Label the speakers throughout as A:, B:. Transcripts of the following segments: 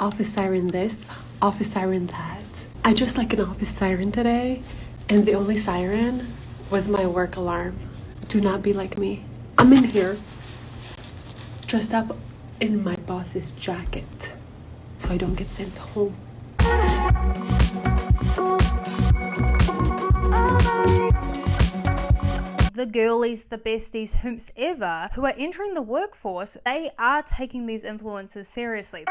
A: office siren this, office siren that. I just like an office siren today, and the only siren was my work alarm. Do not be like me. I'm in here, dressed up in my boss's jacket, so I don't get sent home.
B: The girlies, the besties, whomsoever who are entering the workforce, they are taking these influences seriously.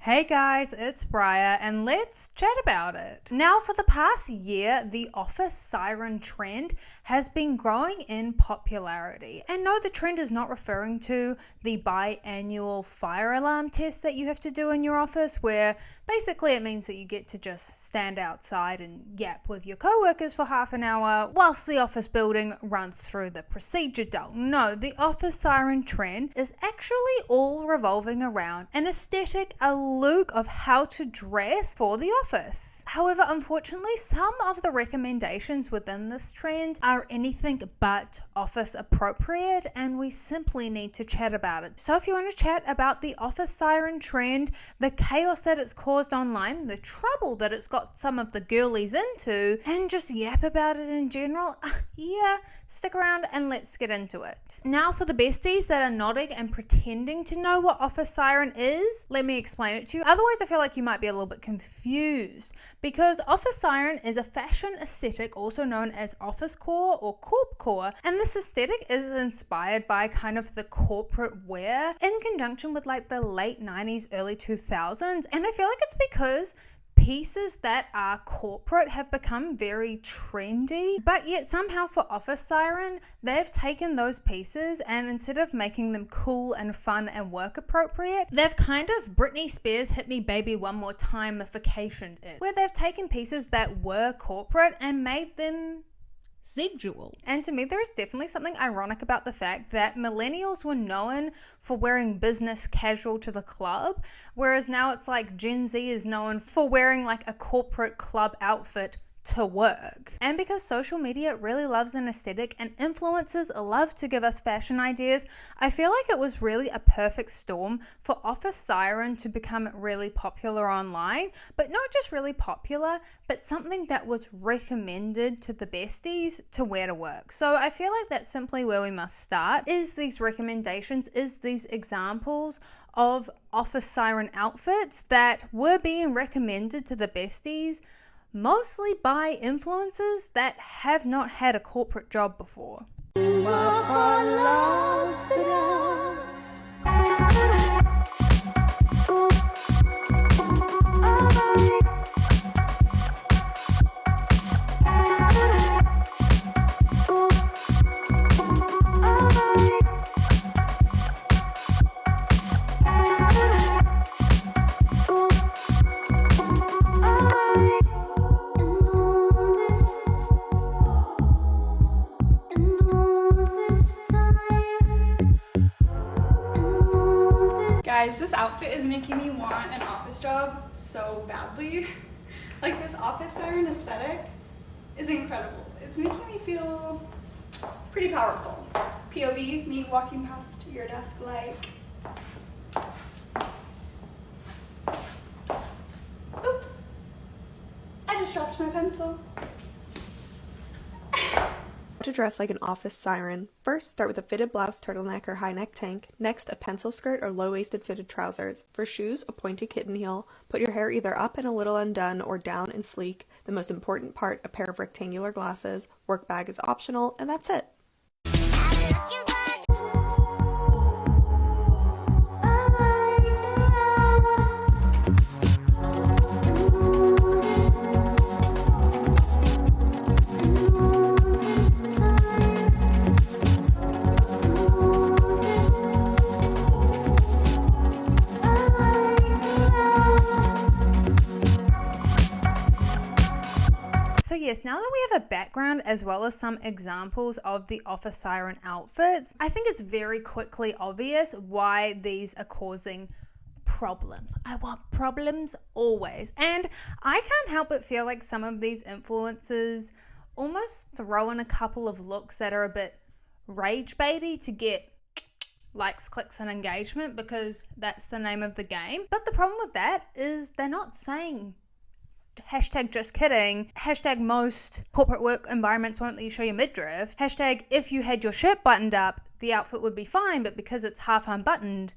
B: Hey guys, it's Briar and let's chat about it. Now, for the past year, the office siren trend has been growing in popularity. And no, the trend is not referring to the biannual fire alarm test that you have to do in your office, where basically it means that you get to just stand outside and yap with your co-workers for half an hour whilst the office building runs through the procedure doll. No, the office siren trend is actually all revolving around an aesthetic, a look of how to dress for the office. However, unfortunately, some of the recommendations within this trend are anything but office appropriate, and we simply need to chat about it. So if you want to chat about the office siren trend, the chaos that it's caused online, the trouble that it's got some of the girlies into, and just yap about it in general, yeah, stick around and let's get into it. Now, for the besties that are nodding and pretending to know what office siren is, let me explain it to you. Otherwise, I feel like you might be a little bit confused, because office siren is a fashion aesthetic also known as office core or corp core, and this aesthetic is inspired by kind of the corporate wear in conjunction with like the late 90s, early 2000s, and I feel like it's because pieces that are corporate have become very trendy, but yet somehow for office siren, they've taken those pieces and instead of making them cool and fun and work appropriate, they've kind of Britney Spears Hit Me Baby One More Time-ificationed it, where they've taken pieces that were corporate and made them sexual. And to me, there is definitely something ironic about the fact that millennials were known for wearing business casual to the club, whereas now it's like Gen Z is known for wearing like a corporate club outfit to work. And because social media really loves an aesthetic and influencers love to give us fashion ideas, I feel like it was really a perfect storm for office siren to become really popular online, but not just really popular, but something that was recommended to the besties to wear to work. So I feel like that's simply where we must start, is these recommendations, is these examples of office siren outfits that were being recommended to the besties mostly by influencers that have not had a corporate job before.
C: Guys, this outfit is making me want an office job so badly. Like, this office siren aesthetic is incredible. It's making me feel pretty powerful. POV, me walking past your desk like, oops, I just dropped my pencil.
D: To dress like an office siren. First, start with a fitted blouse, turtleneck, or high neck tank. Next, a pencil skirt or low-waisted fitted trousers. For shoes, a pointed kitten heel. Put your hair either up and a little undone or down and sleek. The most important part, a pair of rectangular glasses. Work bag is optional, and that's it.
B: So yes, now that we have a background as well as some examples of the office siren outfits, I think it's very quickly obvious why these are causing problems. I want problems always. And I can't help but feel like some of these influencers almost throw in a couple of looks that are a bit rage baity to get likes, clicks, and engagement because that's the name of the game. But the problem with that is they're not saying hashtag just kidding, hashtag most corporate work environments won't let you show your midriff, hashtag if you had your shirt buttoned up, the outfit would be fine, but because it's half unbuttoned,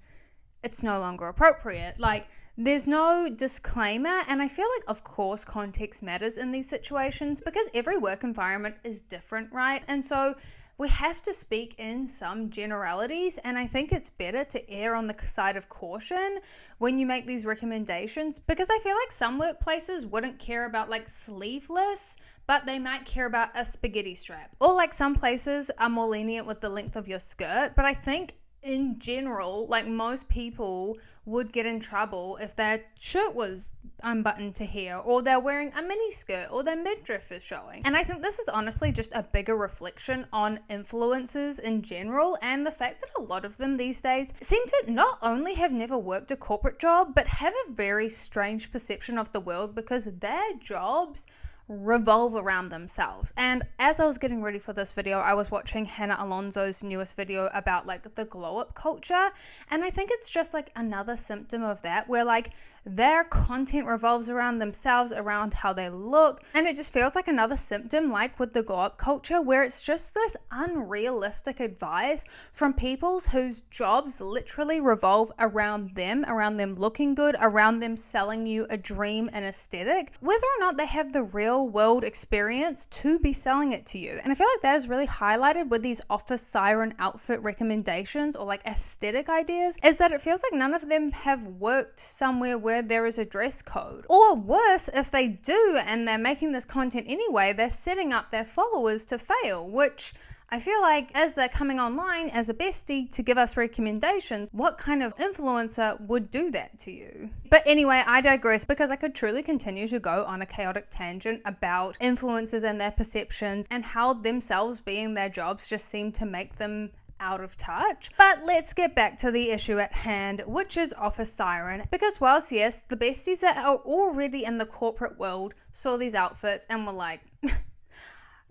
B: it's no longer appropriate. Like, there's no disclaimer, and I feel like, of course, context matters in these situations because every work environment is different, right? And so we have to speak in some generalities, and I think it's better to err on the side of caution when you make these recommendations, because I feel like some workplaces wouldn't care about like sleeveless, but they might care about a spaghetti strap. Or like some places are more lenient with the length of your skirt, but I think in general, like most people would get in trouble if their shirt was unbuttoned to here, or they're wearing a mini skirt, or their midriff is showing. And I think this is honestly just a bigger reflection on influencers in general, and the fact that a lot of them these days seem to not only have never worked a corporate job, but have a very strange perception of the world because their jobs revolve around themselves. And as I was getting ready for this video, I was watching Hannah Alonso's newest video about like the glow up culture, and I think it's just like another symptom of that, where like their content revolves around themselves, around how they look, and it just feels like another symptom, like with the glow up culture, where it's just this unrealistic advice from people whose jobs literally revolve around them looking good, around them selling you a dream and aesthetic, whether or not they have the real world experience to be selling it to you. And I feel like that is really highlighted with these office siren outfit recommendations or like aesthetic ideas, is that it feels like none of them have worked somewhere where there is a dress code. Or worse, if they do and they're making this content anyway, they're setting up their followers to fail, which I feel like as they're coming online as a bestie to give us recommendations, what kind of influencer would do that to you? But anyway, I digress because I could truly continue to go on a chaotic tangent about influencers and their perceptions and how themselves being their jobs just seem to make them out of touch. But let's get back to the issue at hand, which is office siren. Because whilst yes, the besties that are already in the corporate world saw these outfits and were like,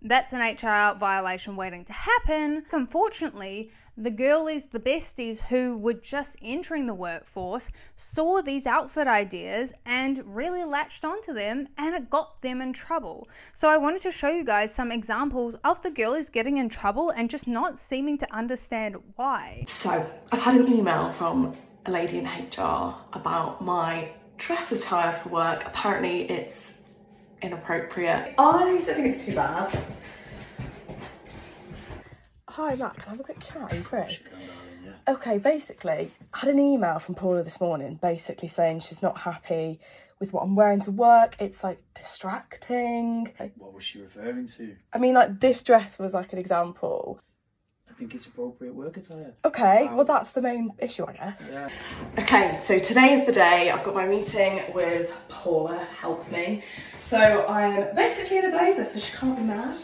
B: that's an HR violation waiting to happen. Unfortunately, the girlies, the besties who were just entering the workforce saw these outfit ideas and really latched onto them, and it got them in trouble. So I wanted to show you guys some examples of the girlies getting in trouble and just not seeming to understand why.
E: So I've had an email from a lady in HR about my dress attire for work. Apparently it's inappropriate. I don't think it's too bad.
F: Hi Matt, can I have a quick chat? Are you free? Okay, basically, I had an email from Paula this morning basically saying she's not happy with what I'm wearing to work. It's like distracting.
G: What was she referring to?
F: I mean, like this dress was like an example.
G: I think it's appropriate work attire.
F: Okay, well that's the main issue, I guess.
G: Yeah.
E: Okay, so today is the day. I've got my meeting with Paula, help me. So I'm basically in a blazer, so she can't be mad.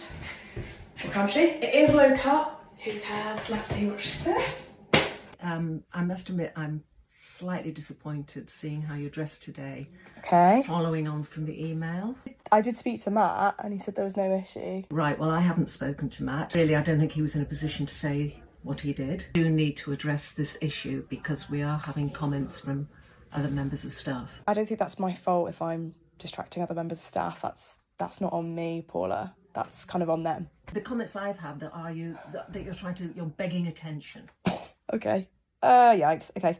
E: Or can she? It is low cut. Who cares? Let's see what she says.
H: I must admit I'm slightly disappointed seeing how you're dressed today.
F: Okay.
H: Following on from the email.
F: I did speak to Matt and he said there was no issue.
H: Right, well I haven't spoken to Matt. Really, I don't think he was in a position to say what he did. We do need to address this issue because we are having comments from other members of staff.
F: I don't think that's my fault if I'm distracting other members of staff. That's not on me, Paula. That's kind of on them.
H: The comments I've had that you're begging attention.
F: Okay. Yikes. Okay.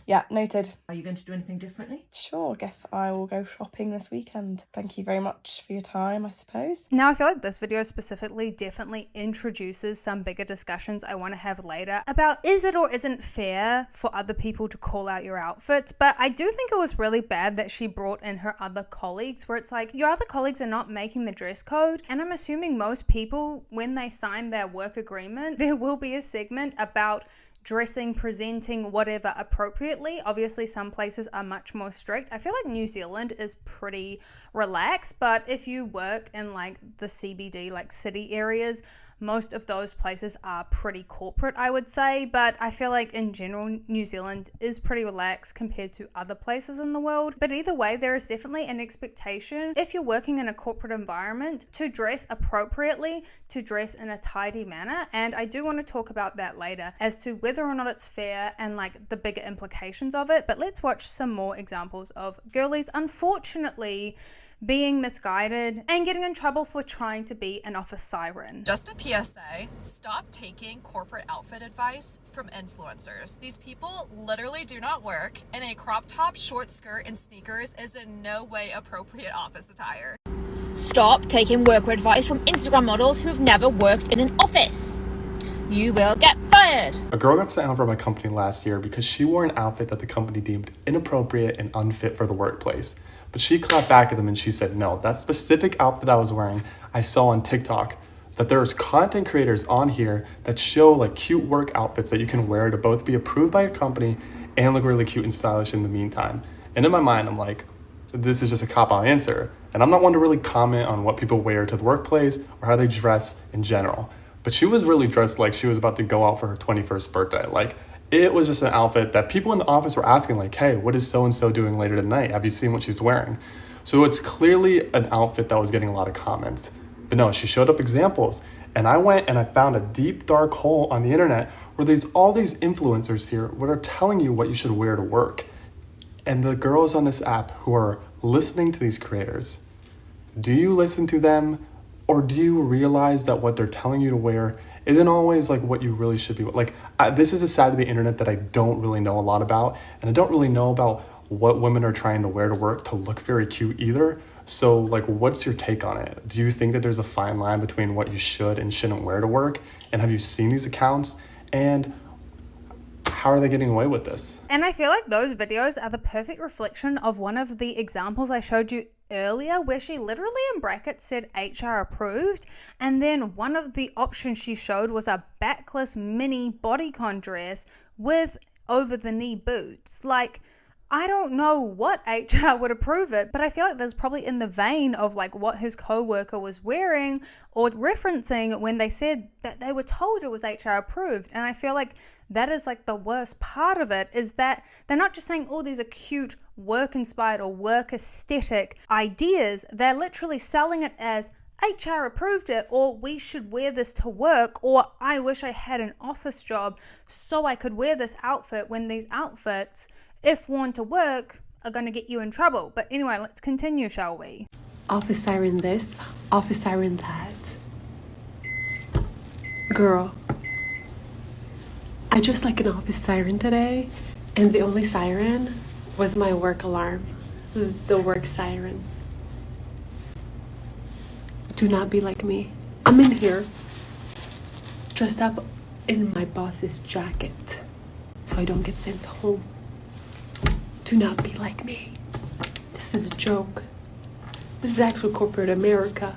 F: Yeah, noted.
H: Are you going to do anything differently?
F: Sure, guess I will go shopping this weekend. Thank you very much for your time, I suppose.
B: Now, I feel like this video specifically definitely introduces some bigger discussions I want to have later about is it or isn't fair for other people to call out your outfits. But I do think it was really bad that she brought in her other colleagues, where it's like your other colleagues are not making the dress code. And I'm assuming most people, when they sign their work agreement, there will be a segment about dressing, presenting, whatever appropriately. Obviously, some places are much more strict. I feel like New Zealand is pretty relaxed, but if you work in like the CBD, like city areas, most of those places are pretty corporate, I would say, but I feel like in general, New Zealand is pretty relaxed compared to other places in the world. But either way, there is definitely an expectation if you're working in a corporate environment to dress appropriately, to dress in a tidy manner. And I do want to talk about that later as to whether or not it's fair and like the bigger implications of it. But let's watch some more examples of girlies unfortunately being misguided and getting in trouble for trying to be an office siren.
I: Just a PSA, stop taking corporate outfit advice from influencers. These people literally do not work, and a crop top, short skirt, and sneakers is in no way appropriate office attire.
J: Stop taking work advice from Instagram models who have never worked in an office. You will get fired.
K: A girl got sent out from my company last year because she wore an outfit that the company deemed inappropriate and unfit for the workplace. But she clapped back at them and she said, no, that specific outfit I was wearing, I saw on TikTok that there's content creators on here that show like cute work outfits that you can wear to both be approved by your company and look really cute and stylish in the meantime. And in my mind, I'm like, this is just a cop-out answer. And I'm not one to really comment on what people wear to the workplace or how they dress in general. But she was really dressed like she was about to go out for her 21st birthday. Like, it was just an outfit that people in the office were asking, like, hey, what is so-and-so doing later tonight? Have you seen what she's wearing? So it's clearly an outfit that was getting a lot of comments. But no, she showed up examples. And I went and I found a deep, dark hole on the internet where there's all these influencers here that are telling you what you should wear to work. And the girls on this app who are listening to these creators, do you listen to them? Or do you realize that what they're telling you to wear isn't always like what you really should be? Like, this is a side of the internet that I don't really know a lot about. And I don't really know about what women are trying to wear to work to look very cute either. So like, what's your take on it? Do you think that there's a fine line between what you should and shouldn't wear to work? And have you seen these accounts? And how are they getting away with this?
B: And I feel like those videos are the perfect reflection of one of the examples I showed you earlier, where she literally in brackets said HR approved, and then one of the options she showed was a backless mini bodycon dress with over the knee boots. Like, I don't know what HR would approve it, but I feel like that's probably in the vein of like what his co-worker was wearing or referencing when they said that they were told it was HR approved. And I feel like that is like the worst part of it, is that they're not just saying, oh, these are cute work inspired or work aesthetic ideas. They're literally selling it as HR approved it, or we should wear this to work, or I wish I had an office job so I could wear this outfit, when these outfits, if worn to work, are going to get you in trouble. But anyway, let's continue, shall we?
A: Office siren this, office siren that. Girl, I just like an office siren today, and the only siren was my work alarm, the work siren. Do not be like me. I'm in here, dressed up in my boss's jacket, so I don't get sent home. Do not be like me. This is a joke. This is actual corporate America.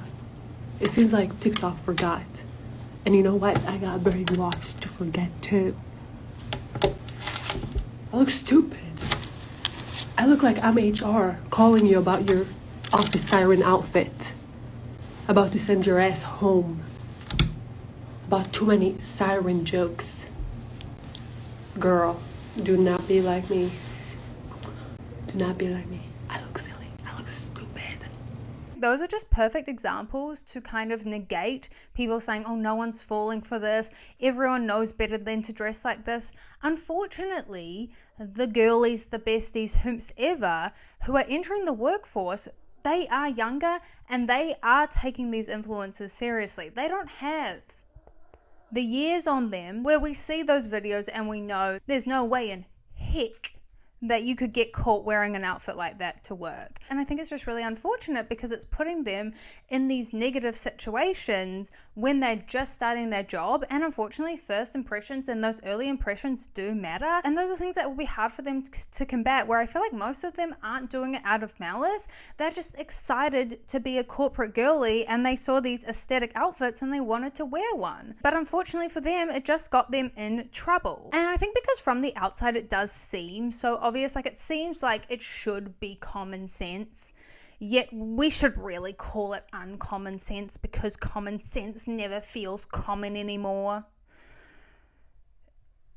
A: It seems like TikTok forgot. And you know what? I got brainwashed to forget too. I look stupid. I look like I'm HR calling you about your office siren outfit. About to send your ass home. About too many siren jokes. Girl, do not be like me. Do not be like me. I look silly. I look stupid.
B: Those are just perfect examples to kind of negate people saying, oh, no one's falling for this. Everyone knows better than to dress like this. Unfortunately, the girlies, the besties, whomsoever, who are entering the workforce, they are younger and they are taking these influences seriously. They don't have the years on them where we see those videos and we know there's no way in heck that you could get caught wearing an outfit like that to work. And I think it's just really unfortunate because it's putting them in these negative situations when they're just starting their job. And unfortunately, first impressions and those early impressions do matter. And those are things that will be hard for them to combat, where I feel like most of them aren't doing it out of malice. They're just excited to be a corporate girly and they saw these aesthetic outfits and they wanted to wear one. But unfortunately for them, it just got them in trouble. And I think because from the outside, it does seem so obvious, like it seems like it should be common sense. Yet we should really call it uncommon sense because common sense never feels common anymore.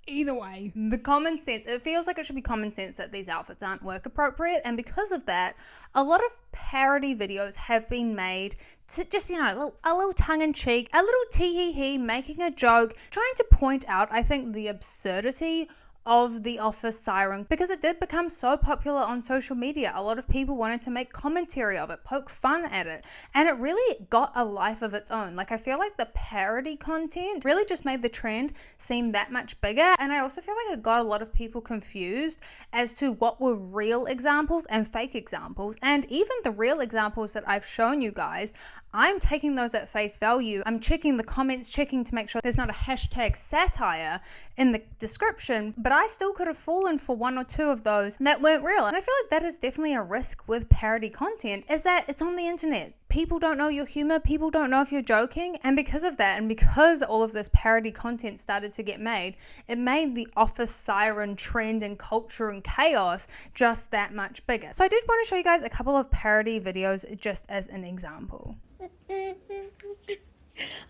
B: Either way, the common sense, it feels like it should be common sense that these outfits aren't work appropriate, and because of that, a lot of parody videos have been made to just, a little tongue-in-cheek, a little tee-hee-hee, making a joke, trying to point out, I think, the absurdity of the office siren because it did become so popular on social media. A lot of people wanted to make commentary of it, poke fun at it, and it really got a life of its own. Like, I feel like the parody content really just made the trend seem that much bigger, and I also feel like it got a lot of people confused as to what were real examples and fake examples. And even the real examples that I've shown you guys, I'm taking those at face value. I'm checking the comments, checking to make sure there's not a hashtag satire in the description, but I still could have fallen for one or two of those that weren't real. And I feel like that is definitely a risk with parody content, is that it's on the internet. People don't know your humor, people don't know if you're joking, and because of that, and because all of this parody content started to get made, it made the office siren trend and culture and chaos just that much bigger. So I did want to show you guys a couple of parody videos just as an example.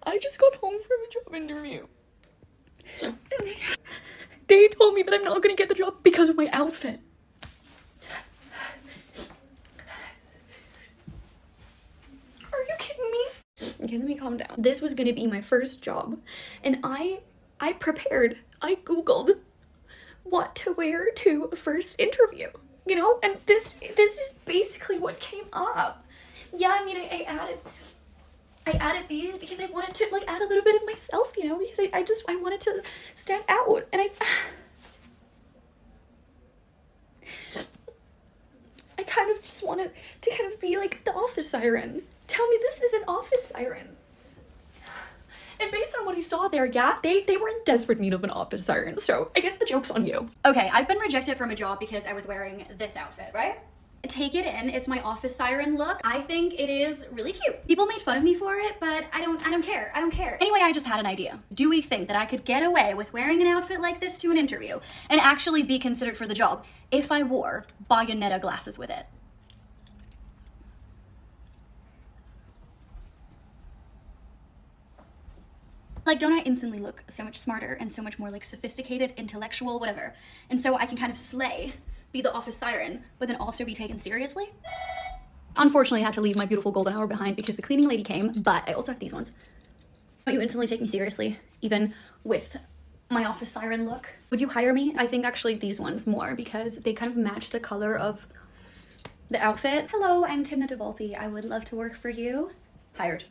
L: I just got home from a job interview. And they told me that I'm not going to get the job because of my outfit. Are you kidding me? Okay, let me calm down. This was going to be my first job, and I prepared. I Googled what to wear to a first interview, and this is basically what came up. Yeah, I mean, I added these because I wanted to add a little bit of myself, because I wanted to stand out, and I kind of just wanted to kind of be like the office siren. Tell me this is an office siren. And based on what I saw there, yeah, they were in desperate need of an office siren, so I guess the joke's on you.
M: Okay, I've been rejected from a job because I was wearing this outfit, right? Take it in, it's my office siren look. I think it is really cute. People made fun of me for it, but I don't care. Anyway, I just had an idea. Do we think that I could get away with wearing an outfit like this to an interview and actually be considered for the job if I wore Bayonetta glasses with it? Don't I instantly look so much smarter and so much more sophisticated, intellectual, whatever? And so I can kind of slay, be the office siren, but then also be taken seriously? Unfortunately, I had to leave my beautiful golden hour behind because the cleaning lady came, but I also have these ones. Don't you instantly take me seriously, even with my office siren look? Would you hire me? I think actually these ones more because they kind of match the color of the outfit. Hello, I'm Timna DeVolpe. I would love to work for you. Hired.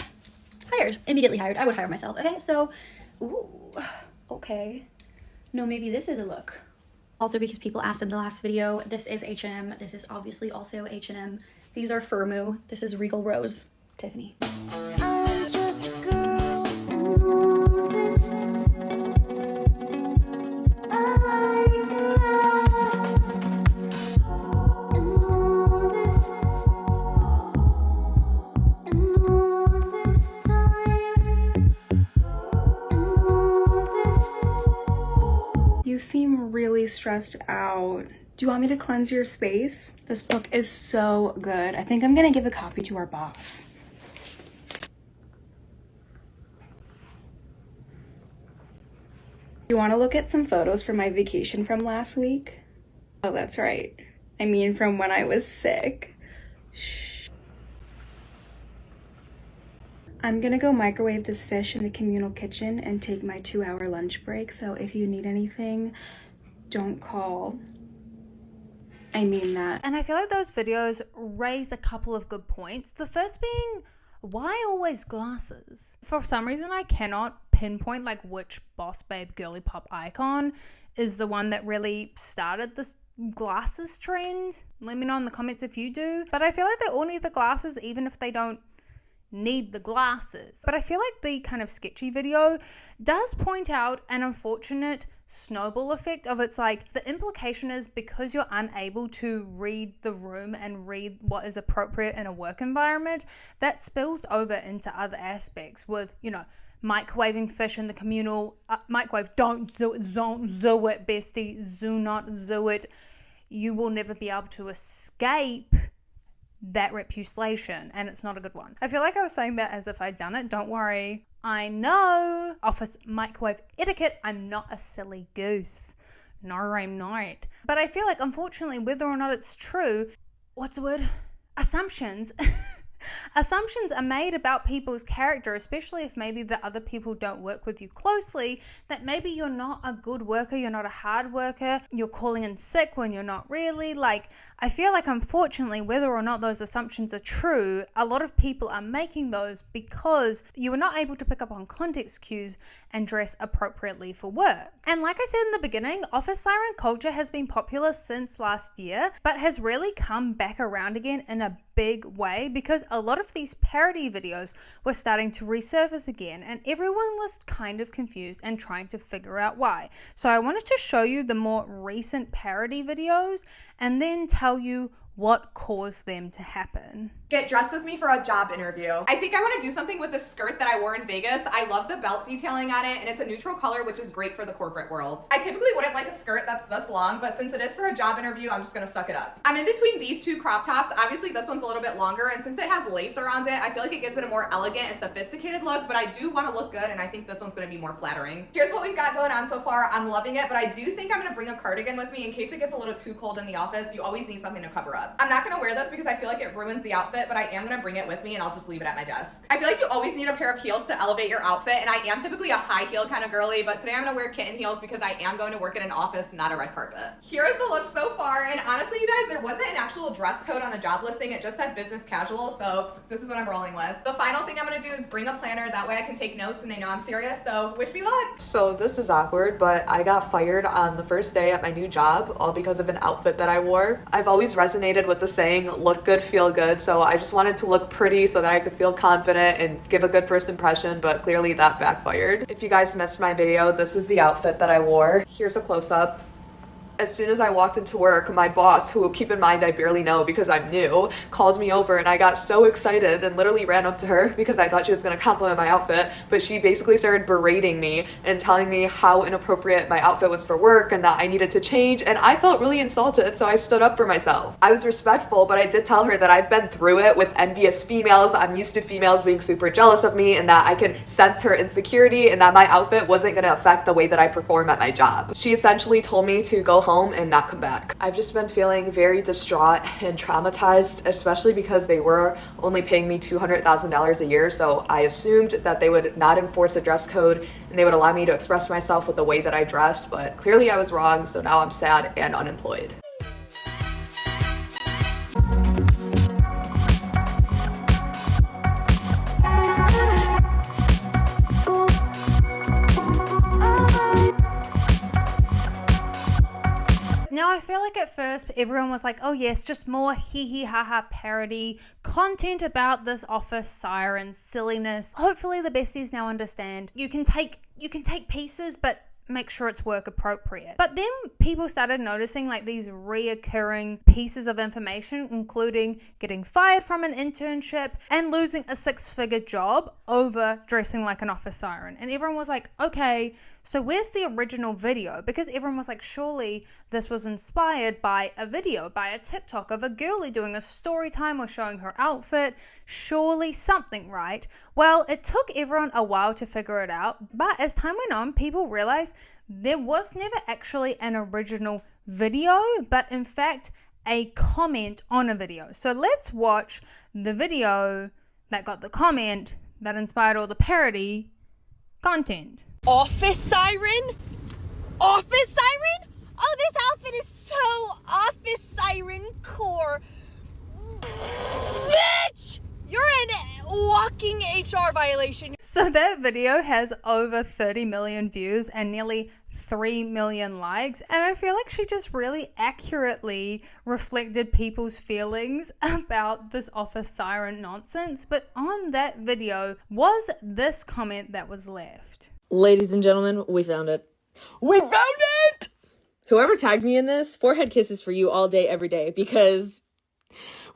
M: Immediately hired. I would hire myself. Okay, so, ooh, okay. No, maybe this is a look. Also because people asked in the last video, this is H&M. This is obviously also H&M. These are Firmoo. This is Regal Rose. Tiffany. I'm just a girl, and all this is... I like and all this is... and all this time... and all this is...
C: You seem really stressed out. Do you want me to cleanse your space? This book is so good. I think I'm gonna give a copy to our boss. You want to look at some photos from my vacation from last week? Oh, that's right. I mean, from when I was sick. Shh. I'm gonna go microwave this fish in the communal kitchen and take my 2-hour lunch break, so if you need anything, don't call. I mean that.
B: And I feel like those videos raise a couple of good points. The first being, why always glasses? For some reason, I cannot pinpoint which boss babe girly pop icon is the one that really started this glasses trend. Let me know in the comments if you do. But I feel like they all need the glasses even if they don't need the glasses. But I feel like the kind of sketchy video does point out an unfortunate snowball effect of the implication is because you're unable to read the room and read what is appropriate in a work environment, that spills over into other aspects with, microwaving fish in the communal microwave. Don't do it, bestie, do not do it. You will never be able to escape that reputation, and it's not a good one. I feel like I was saying that as if I'd done it. Don't worry. I know office microwave etiquette. I'm not a silly goose. No, I'm not. But I feel like, unfortunately, whether or not it's true, what's the word? Assumptions. Assumptions are made about people's character, especially if maybe the other people don't work with you closely, that maybe you're not a good worker, you're not a hard worker, you're calling in sick when you're not really. Like, I feel like, unfortunately, whether or not those assumptions are true, a lot of people are making those because you were not able to pick up on context cues and dress appropriately for work. And like I said in the beginning, office siren culture has been popular since last year, but has really come back around again in a big way because a lot of these parody videos were starting to resurface again, and everyone was kind of confused and trying to figure out why. So I wanted to show you the more recent parody videos and then tell you what caused them to happen.
N: Get dressed with me for a job interview. I think I want to do something with this skirt that I wore in Vegas. I love the belt detailing on it, and it's a neutral color, which is great for the corporate world. I typically wouldn't like a skirt that's this long, but since it is for a job interview, I'm just gonna suck it up. I'm in between these two crop tops. Obviously, this one's a little bit longer, and since it has lace around it, I feel like it gives it a more elegant and sophisticated look, but I do want to look good, and I think this one's gonna be more flattering. Here's what we've got going on so far. I'm loving it, but I do think I'm gonna bring a cardigan with me in case it gets a little too cold in the office. You always need something to cover up. I'm not gonna wear this because I feel like it ruins the outfit, but I am gonna bring it with me and I'll just leave it at my desk. I feel like you always need a pair of heels to elevate your outfit, and I am typically a high heel kind of girly, but today I'm gonna wear kitten heels because I am going to work in an office, not a red carpet. Here is the look so far, and honestly, you guys, there wasn't an actual dress code on the job listing. It just said business casual, so this is what I'm rolling with. The final thing I'm gonna do is bring a planner. That way I can take notes and they know I'm serious, so wish me luck.
E: So this is awkward, but I got fired on the first day at my new job, all because of an outfit that I wore. I've always resonated with the saying, look good, feel good, so I just wanted to look pretty so that I could feel confident and give a good first impression, but clearly that backfired. If you guys missed my video, this is the outfit that I wore. Here's a close-up. As soon as I walked into work, my boss, who, keep in mind, I barely know because I'm new, called me over, and I got so excited and literally ran up to her because I thought she was going to compliment my outfit, but she basically started berating me and telling me how inappropriate my outfit was for work and that I needed to change, and I felt really insulted, so I stood up for myself. I was respectful, but I did tell her that I've been through it with envious females. I'm used to females being super jealous of me and that I could sense her insecurity and that my outfit wasn't going to affect the way that I perform at my job. She essentially told me to go home and not come back. I've just been feeling very distraught and traumatized, especially because they were only paying me $200,000 a year, so I assumed that they would not enforce a dress code and they would allow me to express myself with the way that I dress, but clearly I was wrong, so now I'm sad and unemployed.
B: Now, I feel like at first everyone was like, oh yes, just more hee hee ha ha parody content about this office siren silliness. Hopefully the besties now understand you can take pieces, but make sure it's work appropriate. But then people started noticing like these reoccurring pieces of information, including getting fired from an internship and losing a 6-figure job over dressing like an office siren. And everyone was like, okay, so where's the original video? Because everyone was like, surely this was inspired by a video, by a TikTok of a girlie doing a story time or showing her outfit. Surely something, right? Well, it took everyone a while to figure it out, but as time went on, people realized there was never actually an original video, but in fact, a comment on a video. So let's watch the video that got the comment that inspired all the parody content.
O: Office siren? Office siren? Oh, this outfit is so office siren core. Bitch! You're an walking HR violation.
B: So that video has over 30 million views and nearly 3 million likes, and I feel like she just really accurately reflected people's feelings about this office siren nonsense. But on that video was this comment that was left.
P: Ladies and gentlemen, we found it. We found it! Whoever tagged me in this, forehead kisses for you all day, every day, because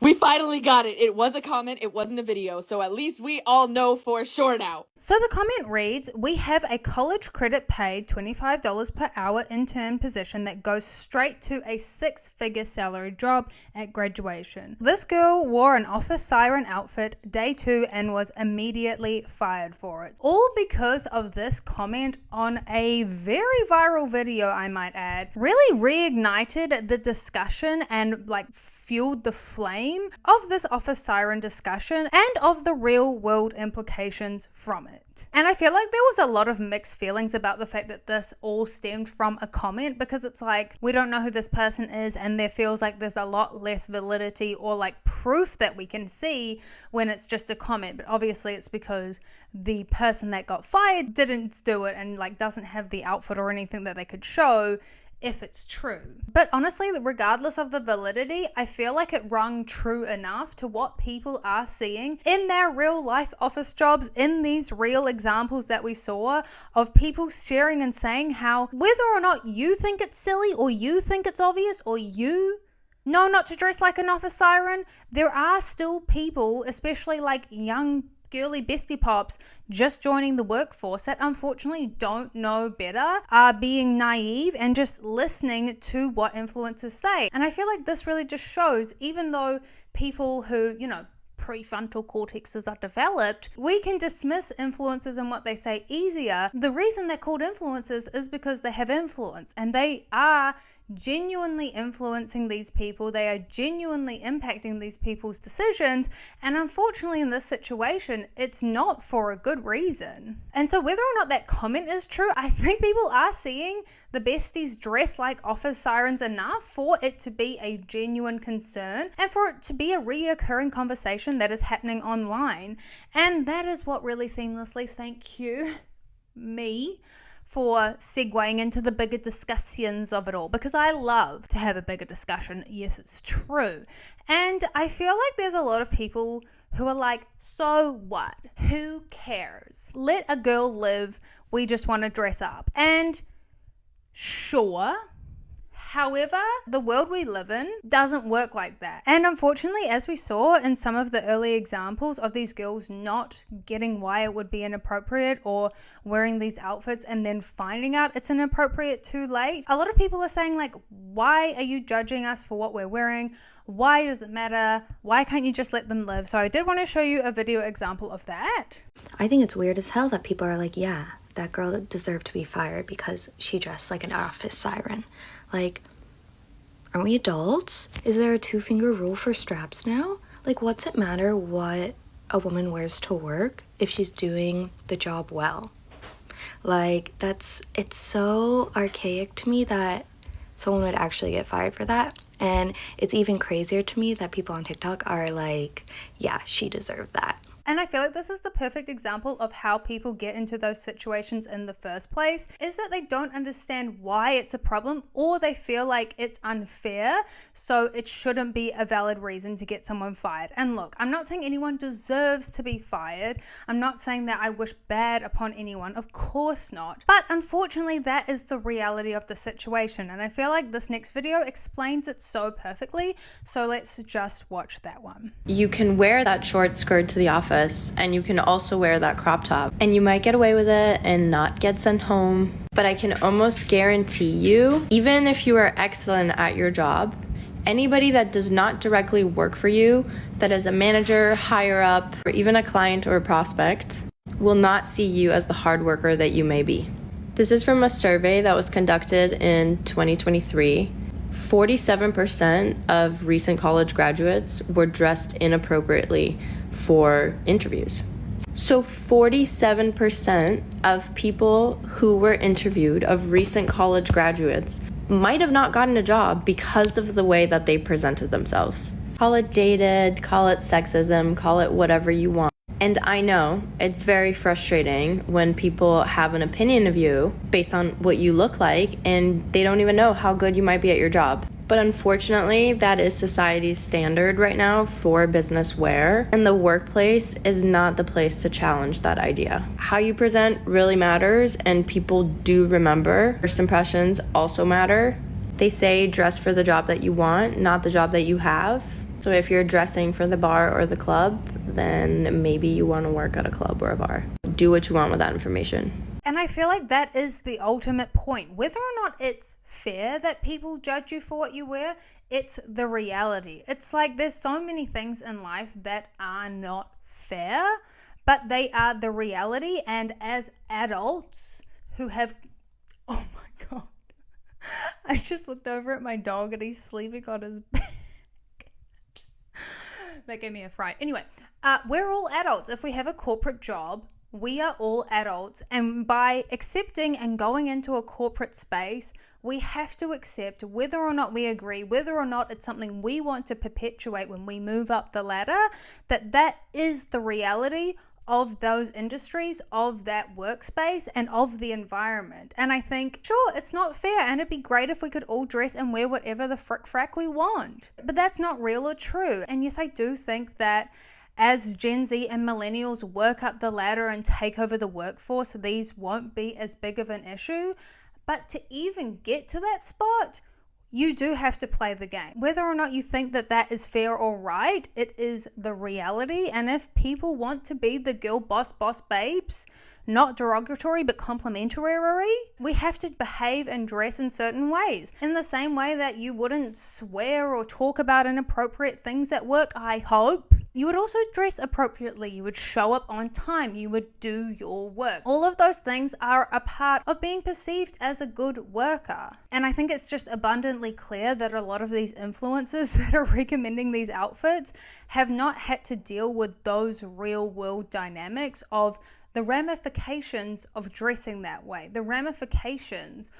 P: We finally got it. It was a comment, it wasn't a video, so at least we all know for sure now.
B: So the comment reads, we have a college credit paid $25 per hour intern position that goes straight to a 6-figure salary job at graduation. This girl wore an office siren outfit day 2 and was immediately fired for it. All because of this comment on a very viral video, I might add, really reignited the discussion and fueled the flame of this office siren discussion and of the real world implications from it. And I feel like there was a lot of mixed feelings about the fact that this all stemmed from a comment, because it's like, we don't know who this person is, and there feels like there's a lot less validity or proof that we can see when it's just a comment. But obviously it's because the person that got fired didn't do it and doesn't have the outfit or anything that they could show if it's true. But honestly, regardless of the validity, I feel like it rung true enough to what people are seeing in their real life office jobs, in these real examples that we saw of people sharing and saying how whether or not you think it's silly or you think it's obvious or you know not to dress like an office siren, there are still people, especially young girly bestie pops just joining the workforce, that unfortunately don't know better, are being naive and just listening to what influencers say. And I feel like this really just shows, even though people who, prefrontal cortexes are developed, we can dismiss influencers and what they say easier. The reason they're called influencers is because they have influence, and they are genuinely influencing these people. They are genuinely impacting these people's decisions, and unfortunately in this situation it's not for a good reason. And so whether or not that comment is true, I think people are seeing the besties dress like office sirens enough for it to be a genuine concern and for it to be a reoccurring conversation that is happening online. And that is what really seamlessly, thank you me for segueing into the bigger discussions of it all, because I love to have a bigger discussion. Yes, it's true. And I feel like there's a lot of people who are like, so what? Who cares? Let a girl live. We just want to dress up. And sure, however, the world we live in doesn't work like that. And unfortunately, as we saw in some of the early examples of these girls not getting why it would be inappropriate or wearing these outfits and then finding out it's inappropriate too late, a lot of people are saying why are you judging us for what we're wearing? Why does it matter? Why can't you just let them live? So I did want to show you a video example of that.
Q: I think it's weird as hell that people are like, yeah, that girl deserved to be fired because she dressed like an office siren. Aren't we adults? Is there a 2-finger rule for straps now? What's it matter what a woman wears to work if she's doing the job well? It's so archaic to me that someone would actually get fired for that. And it's even crazier to me that people on TikTok are like, yeah, she deserved that.
B: And I feel like this is the perfect example of how people get into those situations in the first place, is that they don't understand why it's a problem, or they feel like it's unfair, so it shouldn't be a valid reason to get someone fired. And look, I'm not saying anyone deserves to be fired. I'm not saying that I wish bad upon anyone. Of course not. But unfortunately, that is the reality of the situation. And I feel like this next video explains it so perfectly. So let's just watch that one.
R: You can wear that short skirt to the office, and you can also wear that crop top, and you might get away with it and not get sent home. But I can almost guarantee you, even if you are excellent at your job, anybody that does not directly work for you, that is a manager, higher up, or even a client or a prospect, will not see you as the hard worker that you may be. This is from a survey that was conducted in 2023. 47% of recent college graduates were dressed inappropriately for interviews. So 47% of people who were interviewed, of recent college graduates, might have not gotten a job because of the way that they presented themselves. Call it dated, call it sexism, call it whatever you want. And I know it's very frustrating when people have an opinion of you based on what you look like and they don't even know how good you might be at your job. But unfortunately, that is society's standard right now for business wear, and the workplace is not the place to challenge that idea. How you present really matters, and people do remember. First impressions also matter. They say dress for the job that you want, not the job that you have. So if you're dressing for the bar or the club, then maybe you want to work at a club or a bar. Do what you want with that information.
B: And I feel like that is the ultimate point. Whether or not it's fair that people judge you for what you wear, it's the reality. It's like there's so many things in life that are not fair, but they are the reality. And as adults who have... Oh my God. I just looked over at my dog and he's sleeping on his back. That gave me a fright. Anyway, we're all adults. If we have a corporate job, we are all adults, and by accepting and going into a corporate space, we have to accept whether or not we agree, whether or not it's something we want to perpetuate when we move up the ladder, that is the reality of those industries, of that workspace, and of the environment. And I think, sure, it's not fair, and it'd be great if we could all dress and wear whatever the frick frack we want. But that's not real or true. And yes, I do think that as Gen Z and millennials work up the ladder and take over the workforce, these won't be as big of an issue. But to even get to that spot, you do have to play the game. Whether or not you think that that is fair or right, it is the reality. And if people want to be the girl boss babes, not derogatory but complimentary, we have to behave and dress in certain ways. In the same way that you wouldn't swear or talk about inappropriate things at work, I hope, you would also dress appropriately. You would show up on time. You would do your work. All of those things are a part of being perceived as a good worker. And I think it's just abundantly clear that a lot of these influencers that are recommending these outfits have not had to deal with those real world dynamics of the ramifications of dressing that way, the ramifications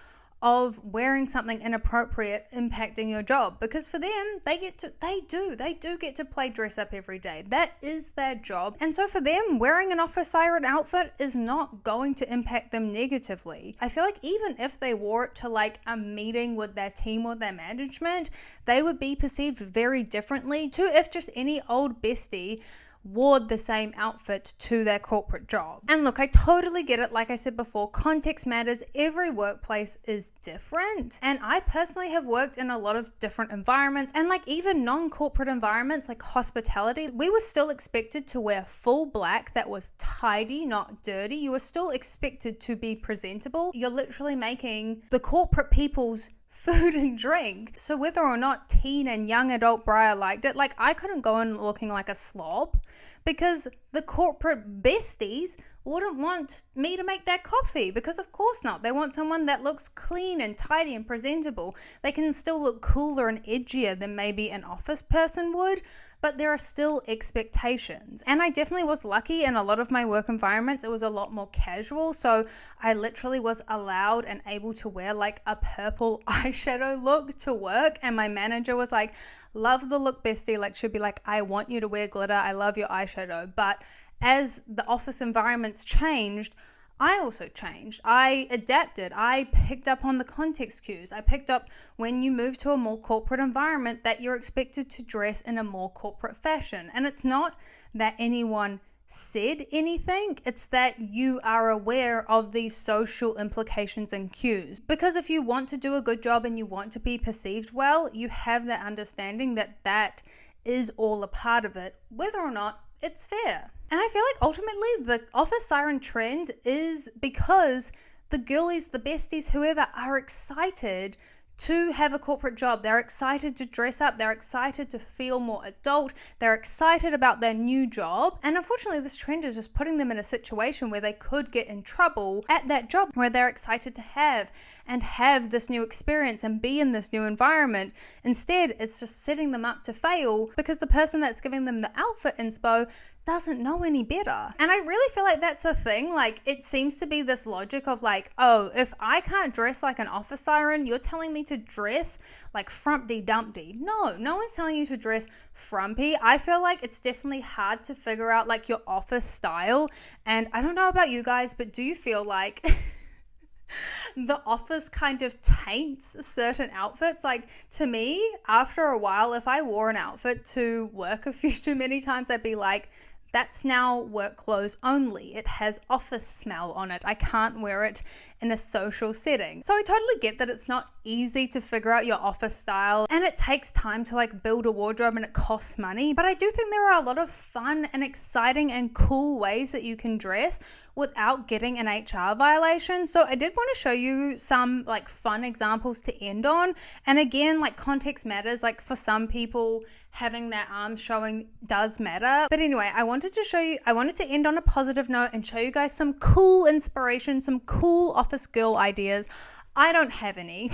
B: of wearing something inappropriate impacting your job. Because for them, they do get to play dress up every day. That is their job. And so for them, wearing an office siren outfit is not going to impact them negatively. I feel like even if they wore it to like a meeting with their team or their management, they would be perceived very differently to if just any old bestie wore the same outfit to their corporate job. And look, I totally get it. Like I said before, context matters. Every workplace is different. And I personally have worked in a lot of different environments, and like even non-corporate environments like hospitality, we were still expected to wear full black that was tidy, not dirty. You were still expected to be presentable. You're literally making the corporate people's food and drink. So whether or not teen and young adult Briar liked it, like I couldn't go in looking like a slob because the corporate besties wouldn't want me to make their coffee, because of course not. They want someone that looks clean and tidy and presentable. They can still look cooler and edgier than maybe an office person would, but there are still expectations. And I definitely was lucky in a lot of my work environments. It was a lot more casual. So I literally was allowed and able to wear like a purple eyeshadow look to work. And my manager was like, love the look, bestie. Like she'd be like, I want you to wear glitter. I love your eyeshadow. But as the office environments changed, I also changed. I adapted. I picked up on the context cues. I picked up when you move to a more corporate environment that you're expected to dress in a more corporate fashion. And it's not that anyone said anything, it's that you are aware of these social implications and cues. Because if you want to do a good job and you want to be perceived well, you have that understanding that that is all a part of it, whether or not it's fair. And I feel like ultimately the office siren trend is because the girlies, the besties, whoever are excited to have a corporate job. They're excited to dress up. They're excited to feel more adult. They're excited about their new job. And unfortunately, this trend is just putting them in a situation where they could get in trouble at that job where they're excited to have this new experience and be in this new environment. Instead, it's just setting them up to fail because the person that's giving them the outfit inspo doesn't know any better. And I really feel like that's a thing. Like, it seems to be this logic of like, oh, if I can't dress like an office siren, you're telling me to dress like Frumpty Dumpty. No one's telling you to dress frumpy. I feel like it's definitely hard to figure out like your office style. And I don't know about you guys, but do you feel like the office kind of taints certain outfits? Like, to me, after a while, if I wore an outfit to work a few too many times, I'd be like, that's now work clothes only. It has office smell on it. I can't wear it in a social setting. So I totally get that it's not easy to figure out your office style and it takes time to like build a wardrobe and it costs money, but I do think there are a lot of fun and exciting and cool ways that you can dress without getting an HR violation. So I did want to show you some like fun examples to end on. And again, like context matters. Like for some people, having their arms showing does matter. But anyway, I wanted to end on a positive note and show you guys some cool inspiration, some cool office girl ideas. I don't have any.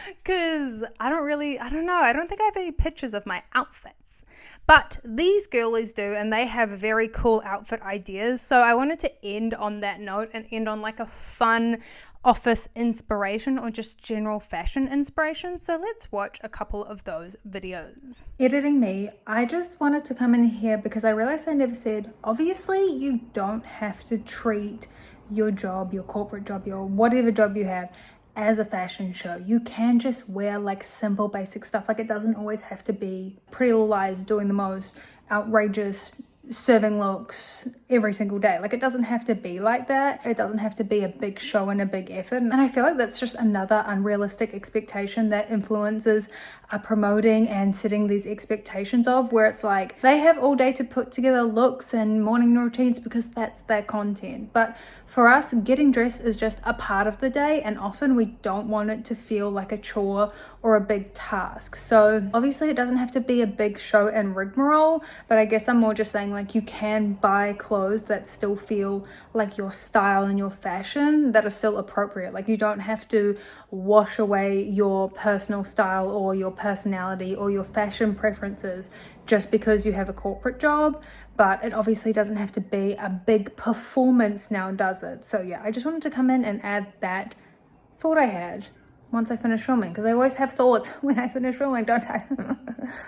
B: Because I don't think I have any pictures of my outfits, but these girlies do, and they have very cool outfit ideas. So I wanted to end on that note and end on like a fun office inspiration or just general fashion inspiration. So let's watch a couple of those videos.
S: Editing me, I just wanted to come in here because I realized I never said, obviously you don't have to treat your job, your corporate job, your whatever job you have as a fashion show. You can just wear like simple basic stuff. Like it doesn't always have to be Pretty Little Lies doing the most outrageous serving looks every single day. Like it doesn't have to be like that. It doesn't have to be a big show and a big effort. And I feel like that's just another unrealistic expectation that influencers are promoting and setting these expectations of, where it's like they have all day to put together looks and morning routines because that's their content. But for us, getting dressed is just a part of the day, and often we don't want it to feel like a chore or a big task. So obviously it doesn't have to be a big show and rigmarole, but I guess I'm more just saying like you can buy clothes that still feel like your style and your fashion, that are still appropriate. Like you don't have to wash away your personal style or your personality or your fashion preferences just because you have a corporate job. But it obviously doesn't have to be a big performance now, does it? So yeah, I just wanted to come in and add that thought I had once I finish filming, because I always have thoughts when I finish filming, don't I?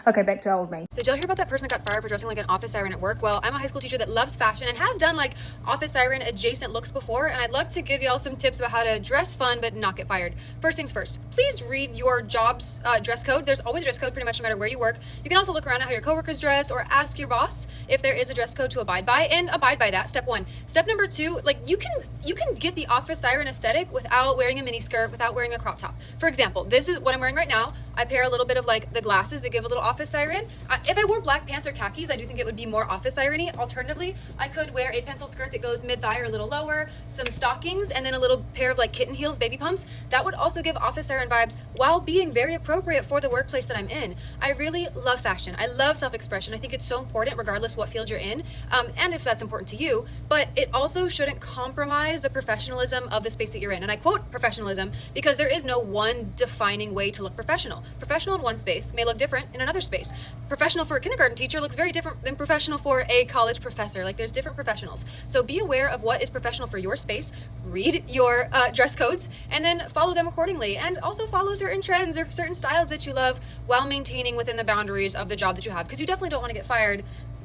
S: Okay, back to old me.
T: Did y'all hear about that person that got fired for dressing like an office siren at work? Well, I'm a high school teacher that loves fashion and has done like office siren adjacent looks before, and I'd love to give y'all some tips about how to dress fun but not get fired. First things first, please read your job's dress code. There's always a dress code pretty much no matter where you work. You can also look around at how your coworkers dress or ask your boss if there is a dress code to abide by, and abide by that. Step one. Step number two, like you can get the office siren aesthetic without wearing a mini skirt, without wearing a crop top. For example, this is what I'm wearing right now. I pair a little bit of like the glasses that give a little office siren. If I wore black pants or khakis, I do think it would be more office siren-y. Alternatively, I could wear a pencil skirt that goes mid-thigh or a little lower, some stockings, and then a little pair of like kitten heels, baby pumps. That would also give office siren vibes while being very appropriate for the workplace that I'm in. I really love fashion. I love self-expression. I think it's so important regardless what field you're in, and if that's important to you, but it also shouldn't compromise the professionalism of the space that you're in. And I quote professionalism because there is no one defining way to look professional. Professional in one space may look different in another space. Professional for a kindergarten teacher looks very different than professional for a college professor. Like there's different professionals. So be aware of what is professional for your space, read your dress codes, and then follow them accordingly. And also follow certain trends or certain styles that you love while maintaining within the boundaries of the job that you have, because you definitely don't want to get fired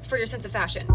T: for your sense of fashion.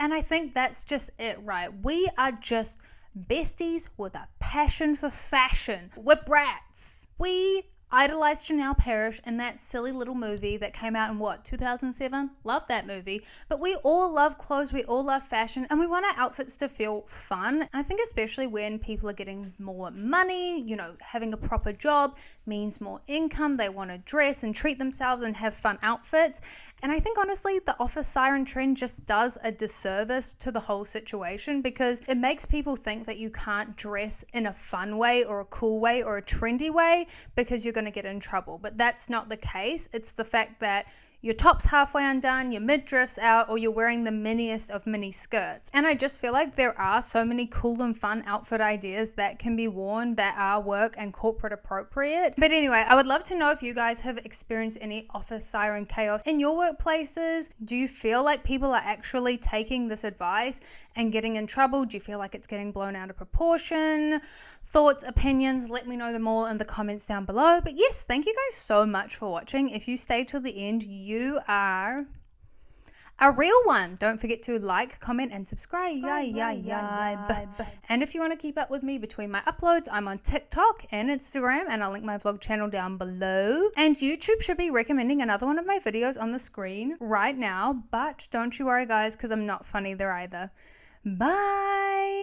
B: And I think that's just it, right? We are just besties with a passion for fashion. We're brats. We idolized Janelle Parrish in that silly little movie that came out in 2007? Love that movie. But we all love clothes, we all love fashion, and we want our outfits to feel fun. And I think especially when people are getting more money, having a proper job means more income. They want to dress and treat themselves and have fun outfits. And I think honestly, the office siren trend just does a disservice to the whole situation, because it makes people think that you can't dress in a fun way or a cool way or a trendy way because you're going to get in trouble. But that's not the case. It's the fact that your top's halfway undone, your midriff's out, or you're wearing the miniest of mini skirts. And I just feel like there are so many cool and fun outfit ideas that can be worn that are work and corporate appropriate. But anyway, I would love to know if you guys have experienced any office siren chaos in your workplaces. Do you feel like people are actually taking this advice and getting in trouble? Do you feel like it's getting blown out of proportion? Thoughts, opinions, let me know them all in the comments down below. But yes, thank you guys so much for watching. If you stay till the end, you are a real one. Don't forget to like, comment, and subscribe. And if you want to keep up with me between my uploads, I'm on TikTok and Instagram, and I'll link my vlog channel down below. And YouTube should be recommending another one of my videos on the screen right now. But don't you worry, guys, because I'm not funny there either. Bye.